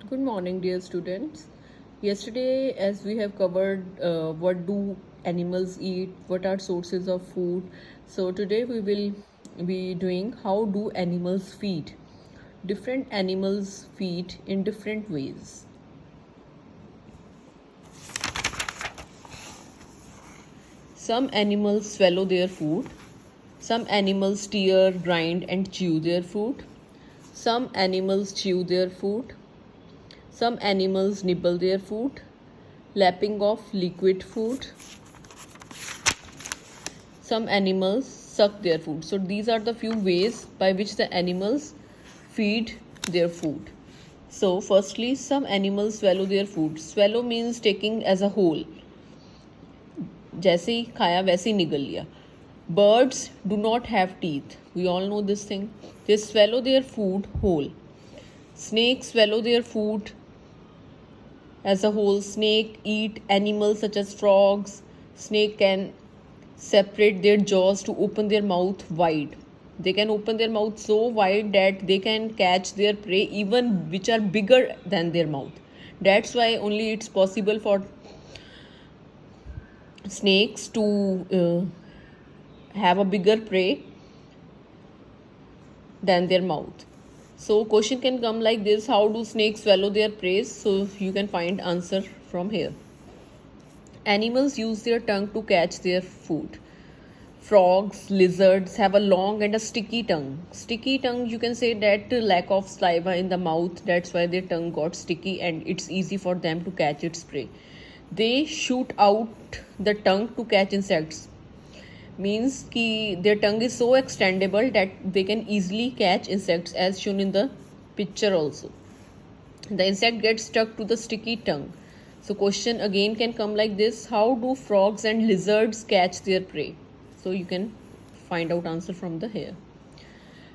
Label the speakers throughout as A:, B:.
A: Good morning, dear students. Yesterday, as we have covered what do animals eat, what are sources of food. So today we will be doing how do animals feed. Different animals feed in different ways. Some animals swallow their food. Some animals tear, grind, and chew their food. Some animals chew their food. Some animals nibble their food. Lapping of liquid food. Some animals suck their food. So these are the few ways by which the animals feed their food. So firstly, some animals swallow their food. Swallow means taking as a whole. जैसे ही खाया वैसे ही निगल लिया. Birds do not have teeth. We all know this thing. They swallow their food whole. Snakes swallow their food as a whole. Snake eat animals such as frogs. Snake can separate their jaws to open their mouth wide. They can open their mouth so wide that they can catch their prey even which are bigger than their mouth. That's why only it's possible for snakes to have a bigger prey than their mouth. So question can come like this: how do snakes swallow their prey? So you can find answer from here. Animals use their tongue to catch their food. Frogs, lizards have a long and a sticky tongue. Sticky tongue, you can say that lack of saliva in the mouth, that's why their tongue got sticky and it's easy for them to catch its prey. They shoot out the tongue to catch insects. Means ki their tongue is so extendable that they can easily catch insects as shown in the picture also. The insect gets stuck to the sticky tongue. So question again can come like this: how do frogs and lizards catch their prey? So you can find out answer from the here.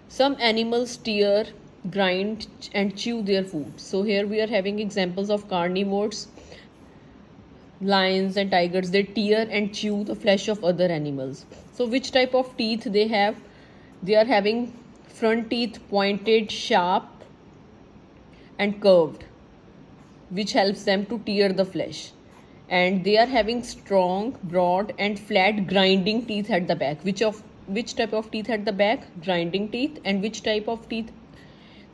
A: Some animals tear, grind and chew their food. So here we are having examples of carnivores. Lions and tigers, they tear and chew the flesh of other animals. So which type of teeth they have? They are having front teeth pointed, sharp and curved, which helps them to tear the flesh. And they are having strong, broad and flat grinding teeth at the back. Which type of teeth at the back? Grinding teeth. And which type of teeth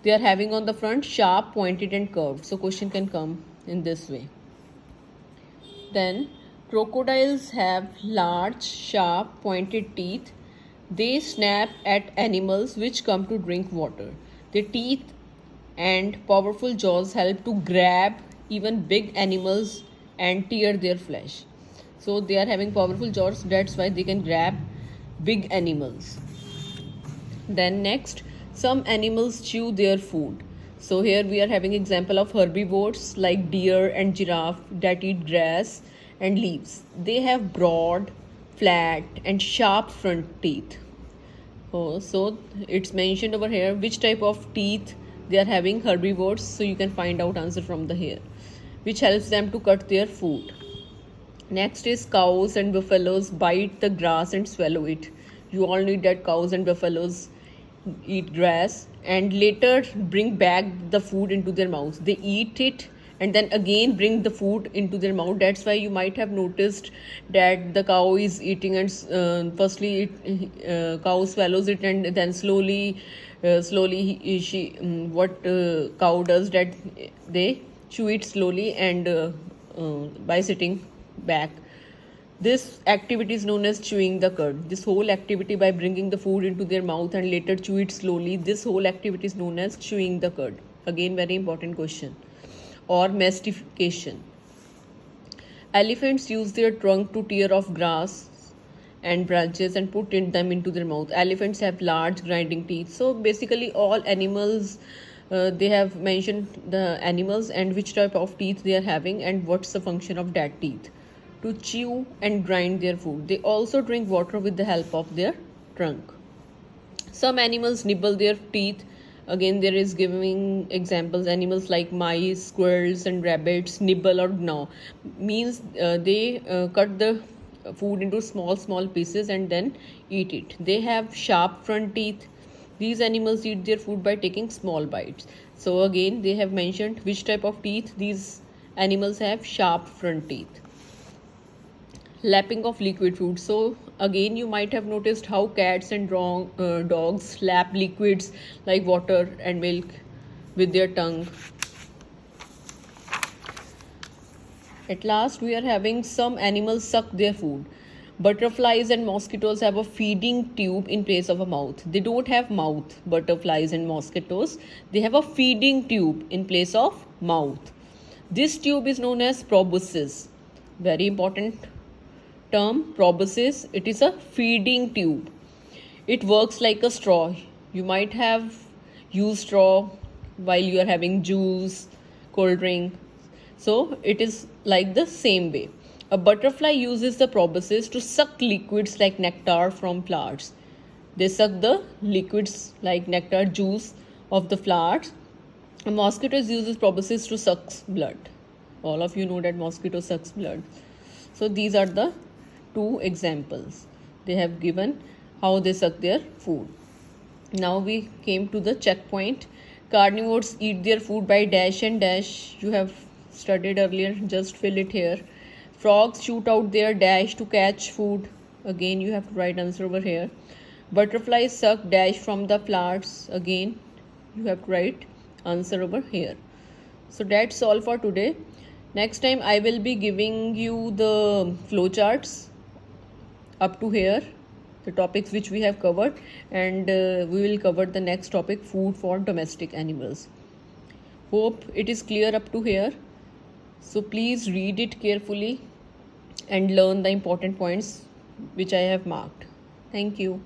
A: they are having on the front? Sharp, pointed and curved. So question can come in this way. Then crocodiles have large, sharp, pointed teeth. They snap at animals which come to drink water. Their teeth and powerful jaws help to grab even big animals and tear their flesh. So they are having powerful jaws, that's why they can grab big animals. Then next, some animals chew their food. So here we are having example of herbivores like deer and giraffe that eat grass and leaves. They have broad, flat and sharp front teeth. Oh, so it's mentioned over here which type of teeth they are having, herbivores. So you can find out answer from the here, which helps them to cut their food. Next is cows and buffaloes bite the grass and swallow it. You all know that cows and buffaloes eat grass and later bring back the food into their mouths. They eat it and then again bring the food into their mouth. That's why you might have noticed that the cow is eating and firstly cow swallows it and then slowly she what cow does that they chew it slowly and by sitting back. This activity is known as chewing the cud. This whole activity by bringing the food into their mouth and later chew it slowly, this whole activity is known as chewing the cud. Again, very important question. Or mastication. Elephants use their trunk to tear off grass and branches and put them into their mouth. Elephants have large grinding teeth. So basically all animals, they have mentioned the animals and which type of teeth they are having and what's the function of that teeth to chew and grind their food. They also drink water with the help of their trunk. Some animals nibble their teeth. Again, there is giving examples. Animals like mice, squirrels, and rabbits nibble or gnaw. Means they cut the food into small pieces and then eat it. They have sharp front teeth. These animals eat their food by taking small bites. So again they have mentioned which type of teeth these animals have: sharp front teeth. Lapping of liquid food. So again you might have noticed how cats and dogs lap liquids like water and milk with their tongue. At last we are having some animals suck their food. Butterflies and mosquitoes have a feeding tube in place of a mouth. They don't have mouth, butterflies and mosquitoes. They have a feeding tube in place of mouth. This tube is known as proboscis. Very important term, proboscis. It is a feeding tube. It works like a straw. You might have used straw while you are having juice, cold drink. So it is like the same way. A butterfly uses the proboscis to suck liquids like nectar from flowers. They suck the liquids like nectar, juice of the flowers. A mosquito uses proboscis to suck blood. All of you know that mosquito sucks blood. So these are the two examples they have given how they suck their food. Now we came to the checkpoint. Carnivores eat their food by dash and dash. You have studied earlier, just fill it here. Frogs shoot out their dash to catch food. Again you have to write answer over here. Butterflies suck dash from the flowers. Again you have to write answer over here. So that's all for today. Next time I will be giving you the flowcharts up to here, the topics which we have covered, and we will cover the next topic, food for domestic animals. Hope it is clear up to here. So please read it carefully and learn the important points which I have marked. Thank you.